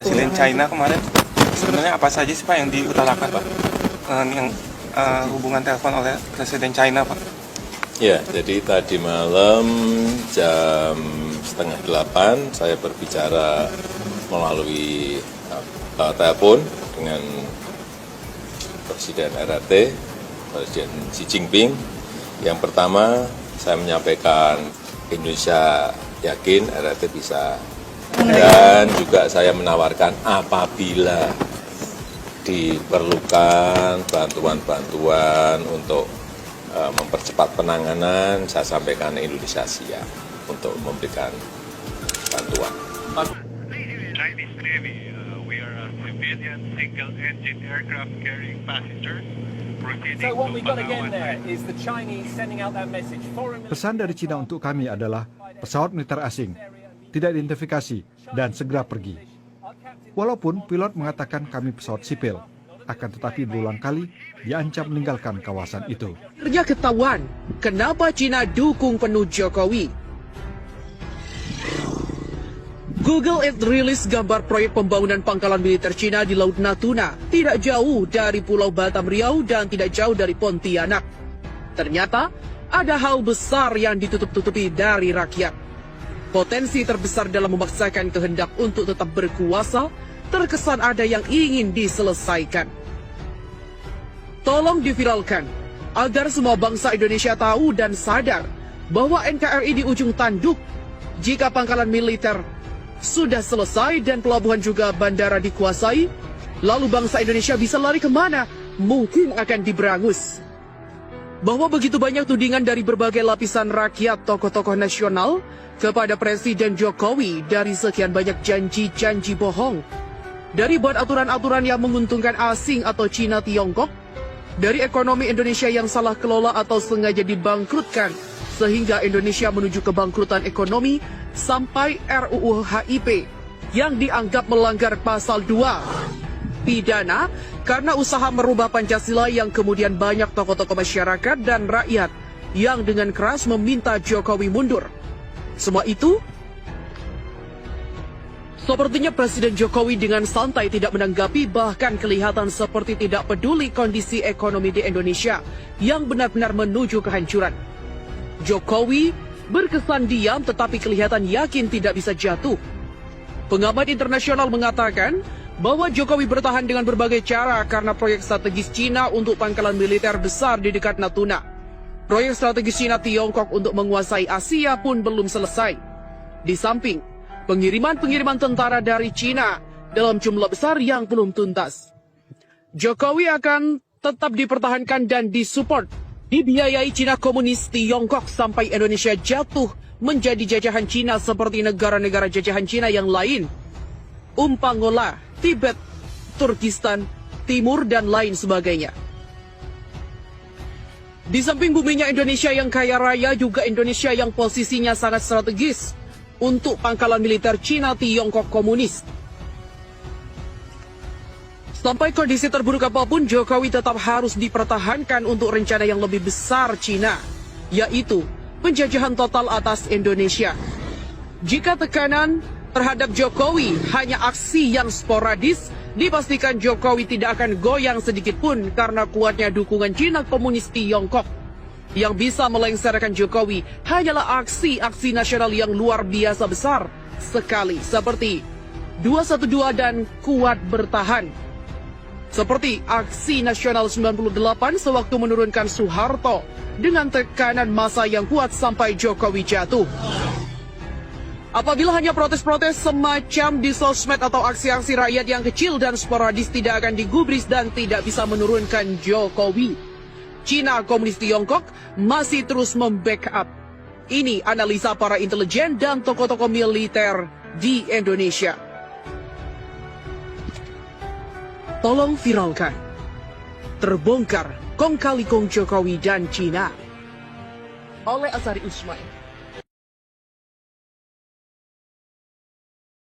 Presiden China kemarin sebenarnya apa saja sih Pak yang diutarakan Pak? Yang hubungan telepon oleh Presiden China Pak? Ya, jadi tadi malam jam 7:30 saya berbicara melalui telepon dengan Presiden RRT, Presiden Xi Jinping. Yang pertama saya menyampaikan Indonesia yakin RRT bisa, dan juga saya menawarkan apabila diperlukan bantuan-bantuan untuk mempercepat penanganan, saya sampaikan Indonesia siap untuk memberikan bantuan. Chinese Navy, we are a civilian single-engine aircraft carrying passengers. So what we got again there is the Chinese sending out that message. Pesan dari Cina untuk kami adalah pesawat militer asing, tidak identifikasi, dan segera pergi. Walaupun pilot mengatakan kami pesawat sipil, akan tetapi berulang kali diancam meninggalkan kawasan itu. Akhirnya ketahuan kenapa Cina dukung penuh Jokowi. Google Earth rilis gambar proyek pembangunan pangkalan militer Cina di Laut Natuna, tidak jauh dari Pulau Batam Riau dan tidak jauh dari Pontianak. Ternyata ada hal besar yang ditutup-tutupi dari rakyat. Potensi terbesar dalam memaksakan kehendak untuk tetap berkuasa, terkesan ada yang ingin diselesaikan. Tolong diviralkan, agar semua bangsa Indonesia tahu dan sadar bahwa NKRI di ujung tanduk. Jika pangkalan militer sudah selesai dan pelabuhan juga bandara dikuasai, lalu bangsa Indonesia bisa lari kemana? Mungkin akan diberangus. Bahwa begitu banyak tudingan dari berbagai lapisan rakyat, tokoh-tokoh nasional, kepada Presiden Jokowi dari sekian banyak janji-janji bohong. Dari buat aturan-aturan yang menguntungkan asing atau Cina Tiongkok, dari ekonomi Indonesia yang salah kelola atau sengaja dibangkrutkan, sehingga Indonesia menuju kebangkrutan ekonomi, sampai RUU HIP yang dianggap melanggar pasal 2. Pidana karena usaha merubah Pancasila yang kemudian banyak tokoh-tokoh masyarakat dan rakyat yang dengan keras meminta Jokowi mundur. Semua itu sepertinya Presiden Jokowi dengan santai tidak menanggapi, bahkan kelihatan seperti tidak peduli kondisi ekonomi di Indonesia yang benar-benar menuju kehancuran. Jokowi berkesan diam tetapi kelihatan yakin tidak bisa jatuh. Pengamat internasional mengatakan bahwa Jokowi bertahan dengan berbagai cara karena proyek strategis Cina untuk pangkalan militer besar di dekat Natuna. Proyek strategis Cina Tiongkok untuk menguasai Asia pun belum selesai. Di samping pengiriman tentara dari Cina dalam jumlah besar yang belum tuntas. Jokowi akan tetap dipertahankan dan disupport, dibiayai Cina Komunis Tiongkok sampai Indonesia jatuh menjadi jajahan Cina seperti negara-negara jajahan Cina yang lain. Umpangola, Tibet, Turkistan, Timur, dan lain sebagainya. Di samping buminya Indonesia yang kaya raya, juga Indonesia yang posisinya sangat strategis untuk pangkalan militer Cina Tiongkok Komunis. Sampai kondisi terburuk apapun, Jokowi tetap harus dipertahankan untuk rencana yang lebih besar Cina, yaitu penjajahan total atas Indonesia. Jika tekanan terhadap Jokowi hanya aksi yang sporadis, dipastikan Jokowi tidak akan goyang sedikit pun karena kuatnya dukungan Cina Komunis Tiongkok. Yang bisa melengsarkan Jokowi hanyalah aksi-aksi nasional yang luar biasa besar sekali, seperti 212 dan kuat bertahan. Seperti aksi nasional 98 sewaktu menurunkan Soeharto dengan tekanan massa yang kuat sampai Jokowi jatuh. Apabila hanya protes-protes semacam di sosmed atau aksi-aksi rakyat yang kecil dan sporadis, tidak akan digubris dan tidak bisa menurunkan Jokowi. Cina Komunis Tiongkok masih terus membackup. Ini analisa para intelijen dan tokoh-tokoh militer di Indonesia. Tolong viralkan. Terbongkar kong kali kong Jokowi dan Cina oleh Azhari Usman.